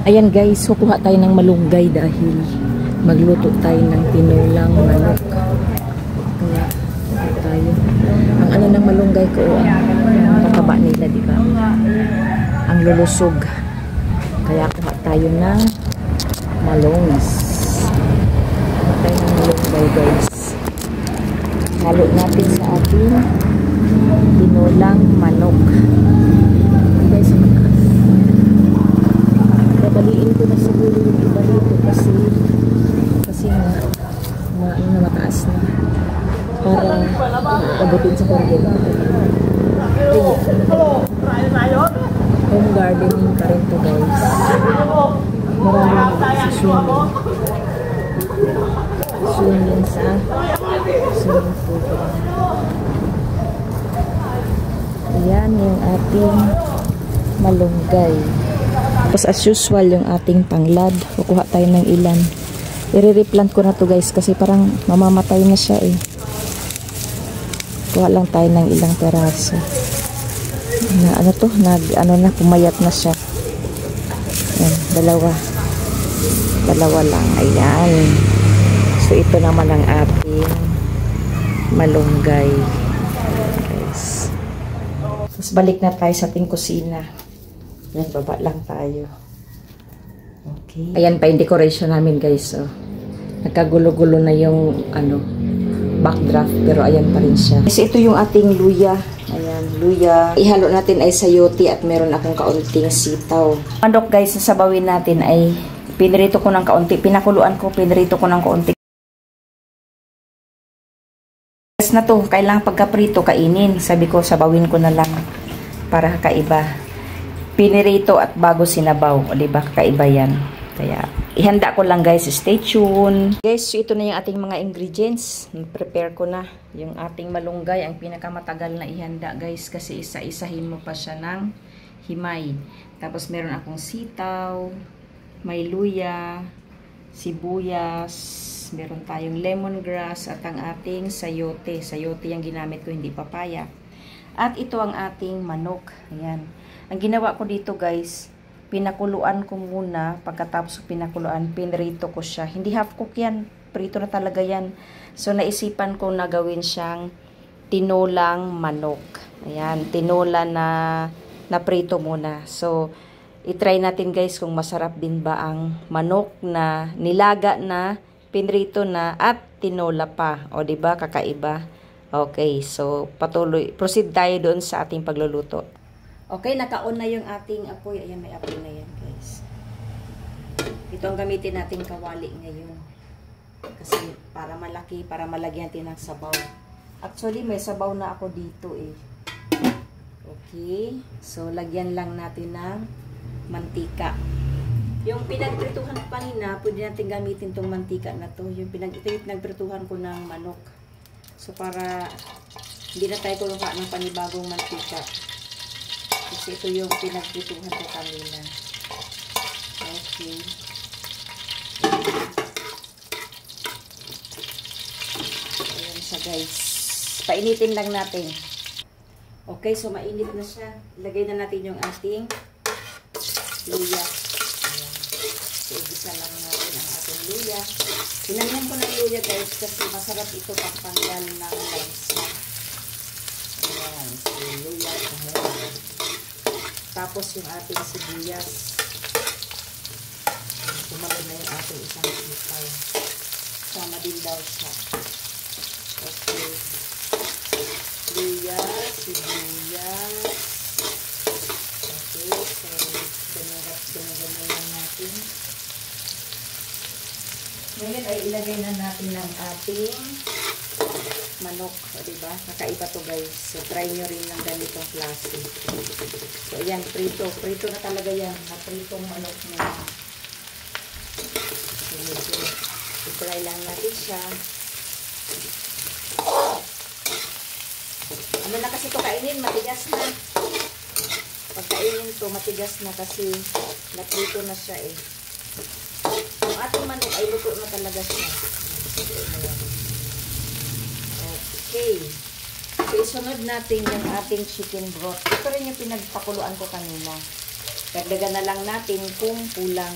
Ayan guys, kukuha tayo ng malunggay dahil magluto tayo ng tinulang manok. Kaya tayo. Ang ano ng malunggay ko, ang mataba nila, di ba? Ang lulusog. Kaya kuha tayo ng malungs. Kuha tayo ng malunggay guys. Halo natin sa ating tinulang manok. Guys, babaliin ko na siguro yung iba dito kasi na mataas na para abutin sa kuryente. Home gardening pa rin to guys. Maraming sa swimming sa swimming pool. Ayan yung ating malunggay. Tapos as usual yung ating tanglad. Kukuha tayo ng ilan. I-replant ko na to guys kasi parang mamamatay na siya eh. Kuha lang tayo ng ilang peraso. Na ano to? Pumayat na siya. Ayan, dalawa lang. Ayan. So ito naman ang ating malunggay. Guys. Tapos balik na tayo sa ating kusina. Yan, baba lang tayo. Okay. Ayan pa yung decoration namin guys. So, nagkagulo-gulo na yung backdraft pero ayan pa rin siya. Kasi ito yung ating luya. Ayan, luya. Ihalo natin ay sayote at meron akong kaunting sitaw. Manok guys, sasabawin natin ay pinirito ko ng kaunti. Pinakuluan ko, pinirito ko ng kaunti. Yes na to, kailangan pagkaprito kainin. Sabi ko, sabawin ko na lang para kakaiba. Pinirito at bago sinabaw. O diba, kakaiba yan. Kaya, ihanda ko lang guys. Stay tuned. Guys, so ito na yung ating mga ingredients. Prepare ko na yung ating malunggay. Ang pinakamatagal na ihanda guys. Kasi isa-isahin mo pa siya ng himay. Tapos meron akong sitaw, may luya, sibuyas, meron tayong lemongrass at ang ating sayote. Sayote yung ginamit ko, hindi papaya. At ito ang ating manok. Ayan. Ang ginawa ko dito guys, pinakuluan ko muna. Pagkatapos pinakuluan, pinrito ko siya. Hindi half cook yan. Prito na talaga yan. So naisipan ko na gawin siyang tinulang manok. Ayan, tinula na prito muna. So itry natin guys kung masarap din ba ang manok na nilaga na, pinrito na at tinola pa. O diba, kakaiba. Okay, so proceed tayo doon sa ating pagluluto. Okay, naka-on na yung ating apoy. Ayan, may apoy na yan guys. Ito ang gamitin natin kawali ngayon. Kasi para malaki, para malagyan natin ng sabaw. Actually, may sabaw na ako dito eh. Okay, so lagyan lang natin ng mantika. Yung pinagprituhan ko kanina, pwede natin gamitin tong mantika na to. Ito yung pinagprituhan ko ng manok. So para hindi na tayo kuluha ng panibagong mantika. Kasi ito yung pinagprituhan ko kanina. Okay. Ayan siya guys. Painitin lang natin. Okay, so mainit na siya. Ilagay na natin yung ating luya. Ayan. So, igisa lang natin ang ating luya. Hinamihan ko ng luya guys kasi masarap ito pagpanggal ng lansa. Ayan. So, luya. Tapos yung ating sibuyas. Tumalon na yung ating isang sitaw. Sama din daw siya. Okay. Luya, sibuyas. Okay, so ganyan lang natin. Ngayon ay ilagay na natin ang ating manok, o diba? Nakaiba to guys. So try nyo rin ng ganitong klase. So ayan, prito na talaga yan. Napritong manok na yan. So medyo i-try lang natin siya. Ano na kasi ito kainin, matigas na. Pagkainin ito, matigas na kasi naprito na siya eh. Yung ating manok ay luto na talaga siya. Okay. So, isunod natin yung ating chicken broth. Ito rin yung pinagpakuluan ko kanina. Dagdagan na lang natin kung kulang.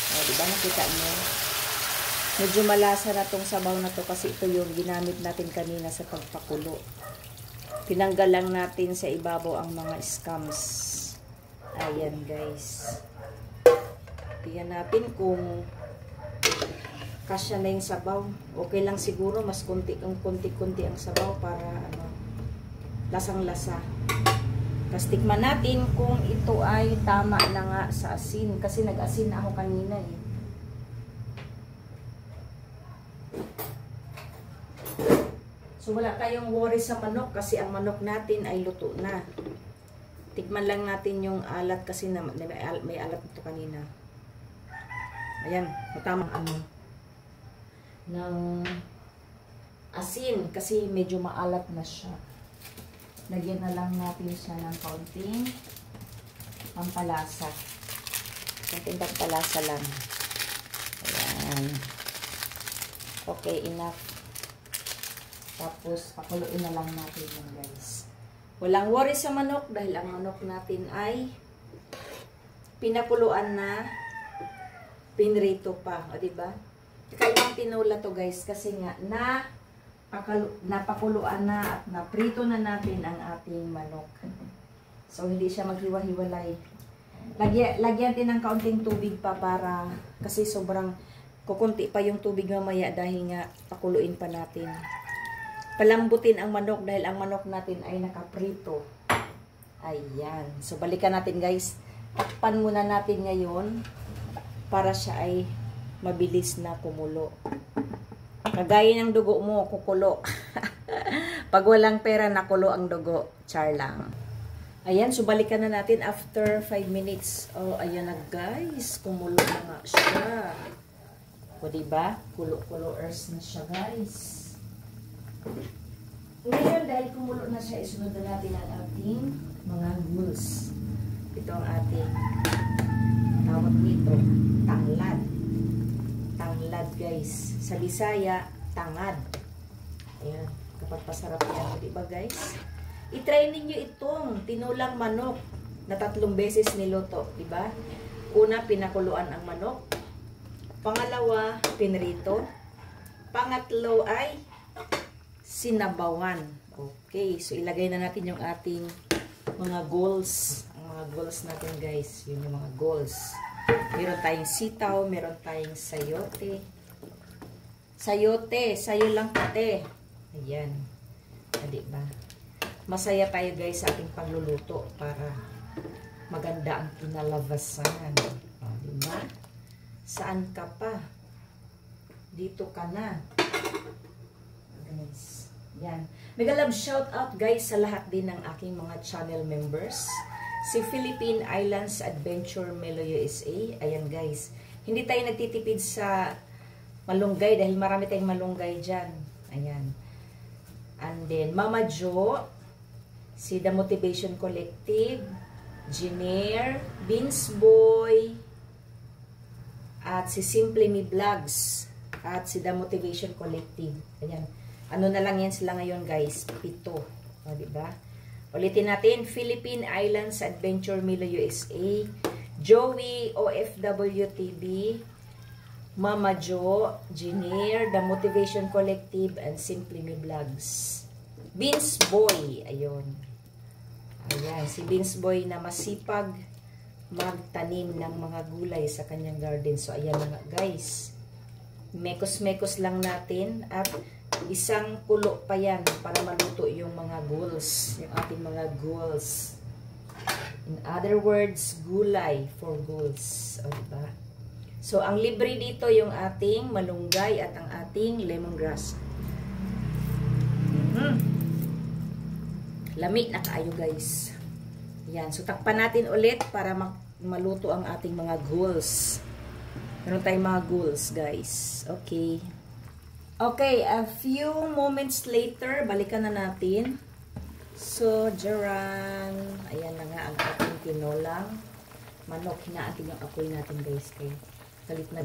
O, diba nakita nyo? Medyo malasa na tong sabaw na to kasi ito yung ginamit natin kanina sa pagpakulo. Tinanggal lang natin sa ibabaw ang mga scums. Ayan guys. Tingnan natin kung kasya na yung sabaw. Okay lang siguro, mas konti ang sabaw para ano, lasang-lasa. Tapos tikman natin kung ito ay tama na nga sa asin. Kasi nag-asin na ako kanina eh. So wala tayong worry sa manok kasi ang manok natin ay luto na. Tikman lang natin yung alat kasi may alat ito kanina. Ayan, matamang ano ng asin kasi medyo maalat na siya. Lagyan na lang natin siya ng kaunting pampalasa. Kaunting pampalasa lang. Ayan. Okay, enough. Tapos, pakuluin na lang natin yan, guys. Walang worry sa manok dahil ang manok natin ay pinakuluan na, pinrito pa. O, diba? Kakaibang tinola to, guys, kasi nga, napakuluan na at naprito na natin ang ating manok. So, hindi siya maghiwa-hiwalay. Lagyan din ng kaunting tubig pa para, kasi sobrang kukunti pa yung tubig mamaya dahil nga pakuluin pa natin. Palambutin ang manok dahil ang manok natin ay nakaprito. Ayan. So, balikan natin guys. Takpan muna natin ngayon para siya ay mabilis na kumulo. Kagaya ng dugo mo, kukulo. Pag walang pera, nakulo ang dugo. Char lang. Ayan, so balikan na natin after 5 minutes. Oh, ayan na guys. Kumulo na nga siya. O, diba? Kulo-kulo-ers na siya guys. Ngayon, dahil kumulo na siya, isunod na natin ang ating mga ghouls. Ito ang ating tawag nito, tanglad. Tanglad, guys. Sa Bisaya, tangad. Ayan, kapag pasarap yan. Diba, guys? I-try ninyo itong tinulang manok na 3 beses niluto. Diba? Una, pinakuluan ang manok. Pangalawa, pinrito. Pangatlo ay sinabawan. Okay, so ilagay na natin yung ating mga ghouls. Ang mga ghouls natin guys, yun yung mga ghouls. Meron tayong sitaw, meron tayong sayote. Sayote, sayo lang pati. Ayan. Diba? Masaya tayo guys sa ating pagluluto para maganda ang kinalabasan. O, diba? Saan ka pa? Dito ka na. Guys. Yan. Mega love shout out guys sa lahat din ng aking mga channel members. Si Philippine Islands Adventure Melo USA. Ayan guys. Hindi tayo nagtitipid sa malunggay dahil marami tayong malunggay dyan. Ayan. And then Mama Jo, si The Motivation Collective, Jinair, Beans Boy, at si Simply Me Vlogs, at si The Motivation Collective. Ayan. Ano na lang yan sila ngayon guys? 7. O, diba? Ulitin natin. Philippine Islands Adventure Milo USA, Joey OFW TV, Mama Jo, Jinair, The Motivation Collective, and Simply Me Vlogs. Beans Boy. Ayun. Ayan. Si Beans Boy na masipag magtanim ng mga gulay sa kanyang garden. So, ayan na nga guys. Mekos-mekos lang natin at isang kulo pa yan para maluto yung mga ghouls, yung ating mga ghouls. In other words, gulay for ghouls. O, diba? So, ang libre dito yung ating malunggay at ang ating lemongrass. Lami na kaayo guys. Yan. So, takpan natin ulit para maluto ang ating mga ghouls. Meron tayong mga ghouls guys. Okay. Okay, a few moments later, balikan na natin. So, Jaran, ayan na nga ang ating tinolang manok. Hinaatin yung apoy natin guys. Kay galit na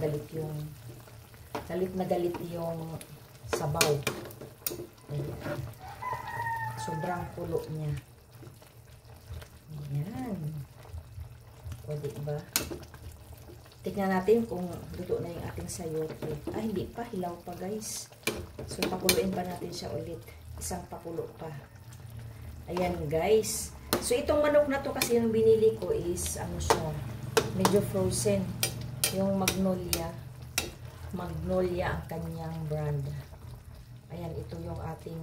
galit yung sabaw. Ayan. Sobrang kulo niya. Ayan. O, diba? Tignan natin kung luto na yung ating sayote. Ah, hindi pa. Hilaw pa, guys. So, pakuluin pa natin siya ulit. Isang pakulo pa. Ayan, guys. So, itong manok na to kasi yung binili ko is, ano siya, medyo frozen. Yung Magnolia. Magnolia ang kanyang brand. Ayan, ito yung ating,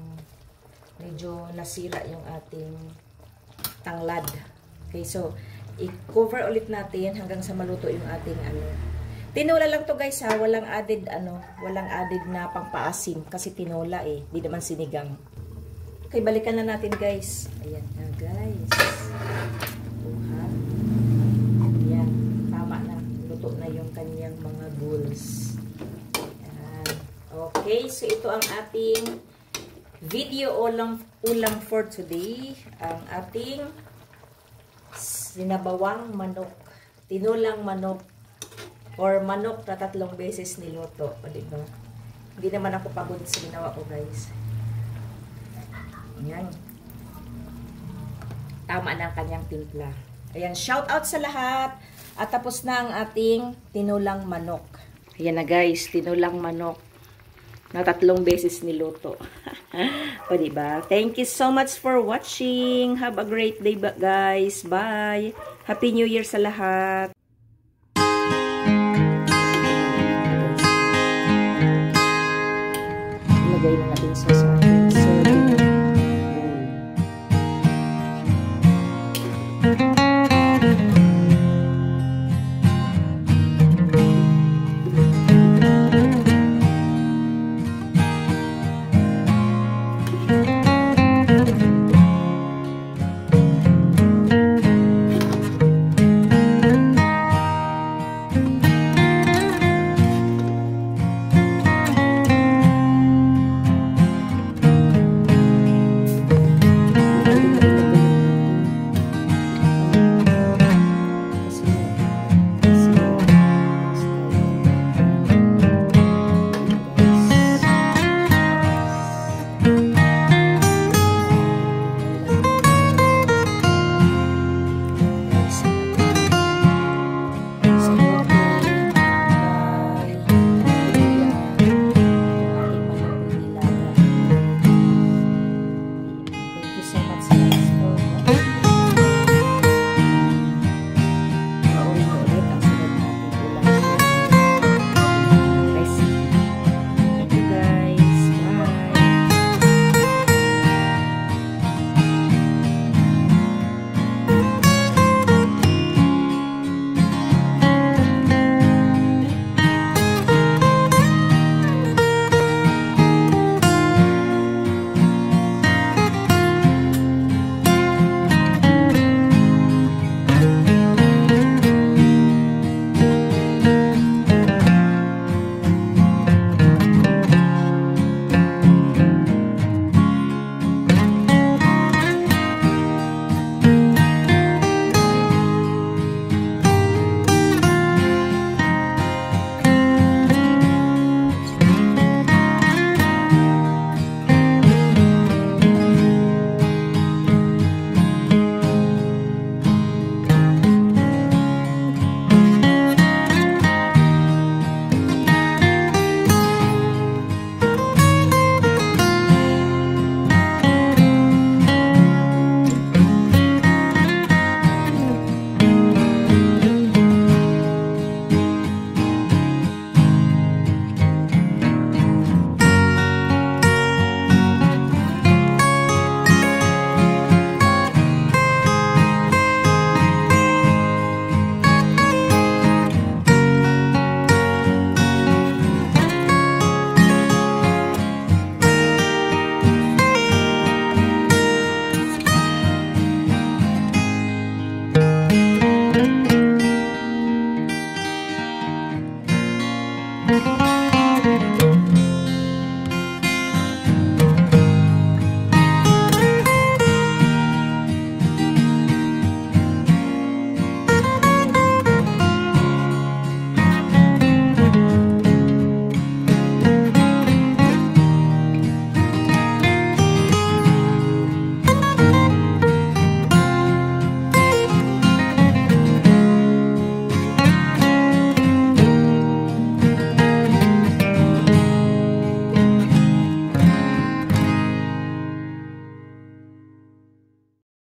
medyo nasira yung ating tanglad. Okay, so, i-cover ulit natin hanggang sa maluto yung ating ano. Tinola lang to guys ha, walang added ano, walang added na pangpaasim kasi tinola eh, di naman sinigang. Okay, balikan na natin guys. Ayan na guys. Tuha. Ayan, tama na. Luto na yung kanyang mga balls. Ayan. Okay, so ito ang ating video ulam for today. Ang ating sinabawang manok, tinulang manok, or manok na 3 beses niluto. O, diba? Hindi naman ako pagod sa ginawa ko, guys. Ayan. Tama na ang kanyang timpla. Ayan, shout out sa lahat. At tapos na ang ating tinulang manok. Ayan na, guys, tinulang manok na 3 beses niluto. O, diba? Thank you so much for watching. Have a great day, guys. Bye. Happy New Year sa lahat. Ilagay na natin sa